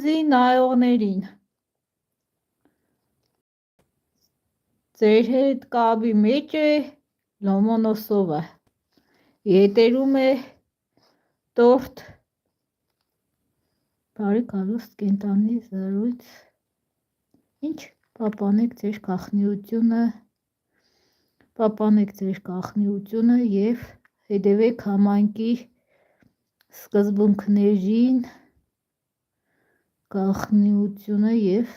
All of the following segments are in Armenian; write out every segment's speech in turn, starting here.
ընձի նայողներին։ Ձեր հետ կապի մեջ է Լոմոնոսովը։ Եթերում է տորթ բարի կալուստ կենտանի զրույց։ Ինչ պապանեք ձեր կախնիությունը և հետևեք համայնքի սկզբունքներին, կախնիությունը և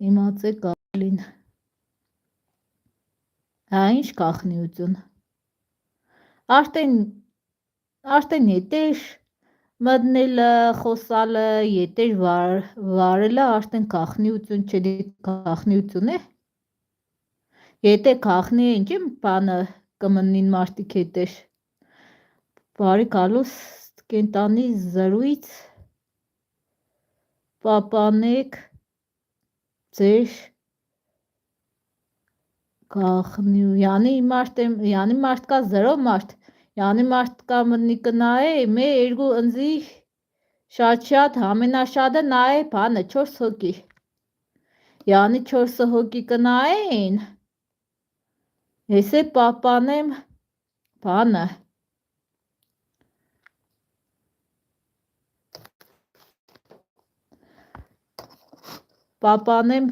իմացեք ավելին։ Հա ինչ կախնիություն։ Արդեն եթեր մտնելը, խոսալը, եթեր վարելը արդեն կախնիություն չէ, կախնիություն է։ Եթե կախնի է, ինչ բանը կմնին մարդիկ հետեր։ Բարի կալուստ կենտանի զրույց, պապանեք ձեր կախնիությանի մարդ կա զրո մարդ, յանի մարդ կա մտնի կնայե, մե երկու ընձի շատ համենաշատը նայե բանը 4 հոգի։ Յանի 4 հոգի կնայեն, հեսե պապանեմ բանը։ Պապանեմ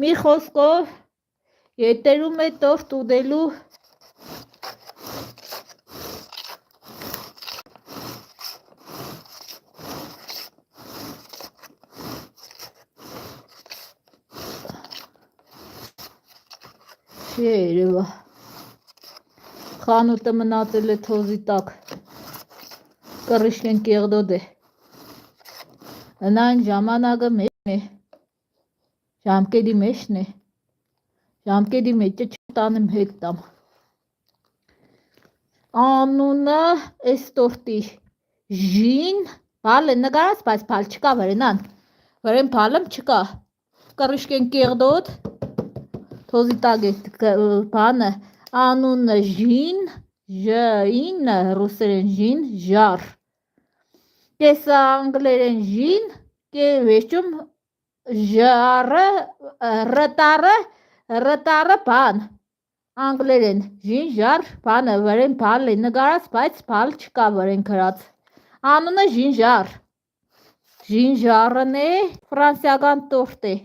մի խոսքով եթերում է տորթ ուտելու չի երևա։ Խանութը մնացել է թոզի տակ, կռիշկեն կեղդոդ է։ Հնային ժամանակը մեջն է, ժամկետի մեջն է, ժամկետի մեջը չտանեմ հետ տամ։ Անունը էս տորտի ժին, բալ է նգարած, բայց բալ չկա վրենան, վրեն բալım չկա, կռիշկեն կեղդոդ, թոզի տակ է բանը, անունը ժին, ժին, ռուսերեն ժին, ժար, կեսը անգլերեն ժին, վերջում ժարը, ռտարը բան, անգլերեն ժին, ժար, բանը, վրեն բալ է նգարած, բայց բալ չկա վրեն գրած, անունը ժինժար, ժինժարն է, ֆրանսիական տորտ է,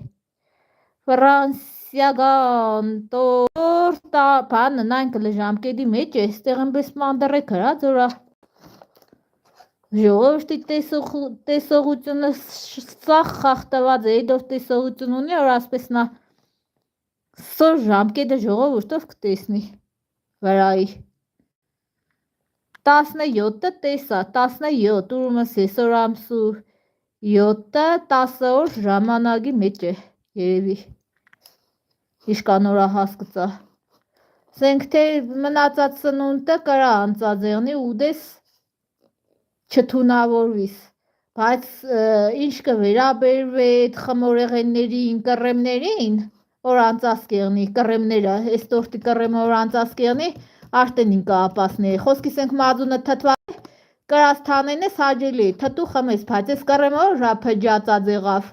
ֆրանսիական տորտ, բանը, նայնքլը ժամկետի մեջ է, ստեղ ընպես մանդր է գրած, որա, ժողովրդի տեսողությունը սաղ խախտված է, դով տեսողություն ունի, որ ասպես նա սոր ժամկետը ժողովուրդով կտեսնի վրայի։ 17-ը տեսա, 17, ուրումս եսոր ամսու 7-ը 10 օր ժամանակի մեջ է, երևի, իշկանորա հասկծա։ Սենք թե մնացած սնունդը կրա անծածեղնի ուդես չթունավորվիս, բայց ինչ կվերաբերվի խմորեղեններին, կռեմներին, որ անծասկեղնի, կռեմները, ես տորտի կռեմը որ անծասկեղնի, արդեն ինկա ապասնի, խոսքի սենք մազունը թթվա, կրաս թանեն ես հաջելի, թտու խմես, բայց ես կռեմը որ փջացած եղավ,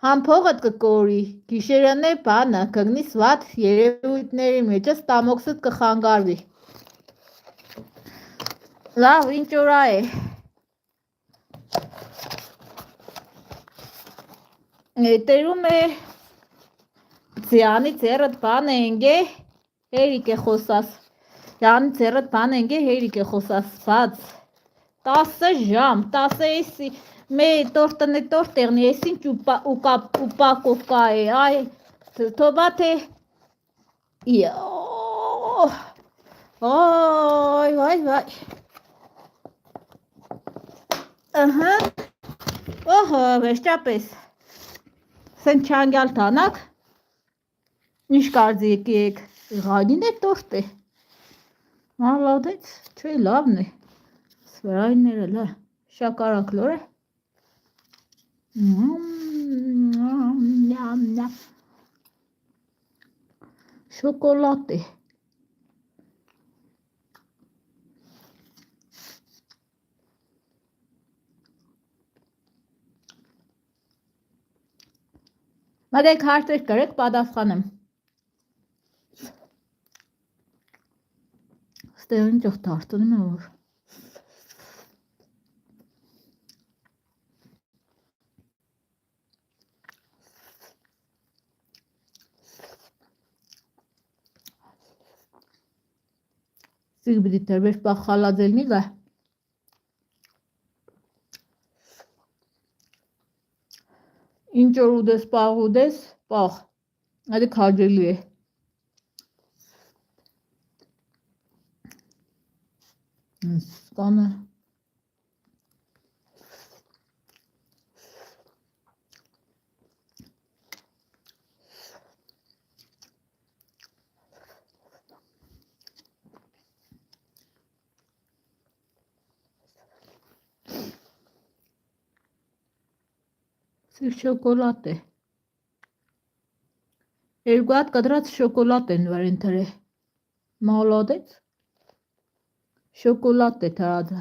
համփողըտ կկորի, գիշերն է բանը, կգնիս վատ երևույթների մեջը ստամոքսըտ կխանգարվի։ Լավ, ինչ օրա է։ Եթերում է ձյանի ձեռդ բան ենգե, հերիք է խոսաս, ձյանի ձեռդ բան ենգե, հերիք է խոսաս, բաց, 10 ժամ, 10 էսի, մե տորտն է տորտեղնի, ես ինչ ուպակովկա է, այ, թոբա թե, վայ, օհո, վերջապես, սենք չանգյալ թանակ, ինչ կարծիք եք, ղագին է տորտ է, մալադեց, չէ լավն է, սվրայները լա, շակարակ լոր է, Շոկոլադ է։ Մտեք հարցեր կրեք, պատասխանեմ։ Ստեղ ինչ դարձնում է որ։ Սիգբրի դերվեր պախ խալաձելնի գա։ Ինչ որ ուդես պաղ ուդես, պաղ, ադի քաջելի է։ Սկանը։ Սիր շոկոլադ է։ Երկու հատ կտրած շոկոլադ են վարին թրե։ Մոլոդեց։ Շոկոլադ է թրածը։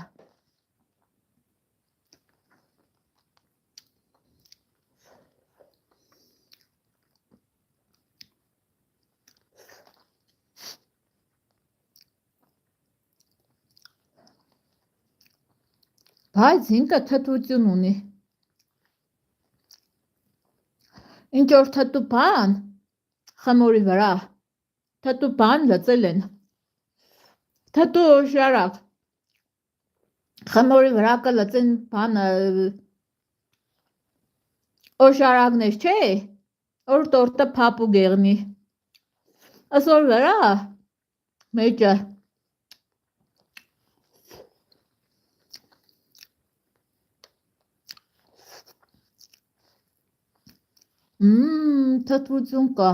Բայց ինքը թթվություն ունի։ Ինչ որ թթու բան խմորի վրա, թթու բան լծել են, թթու օշարակ, խմորի վրա կլծեն բանը օշարակներ չէ, որ տորտը պապու գեղնի, ասոր վրա մեջը, թթվություն կա,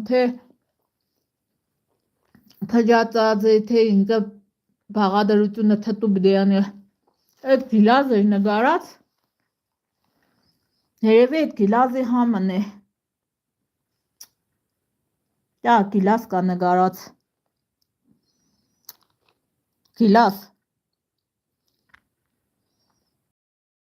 թե թջածած է, թե ինքը բաղադրությունը թթու բդեան է, այդ գիլազ է նգարած, երևի այդ գիլազի համն է, դա գիլազ կա նգարած, գիլազ,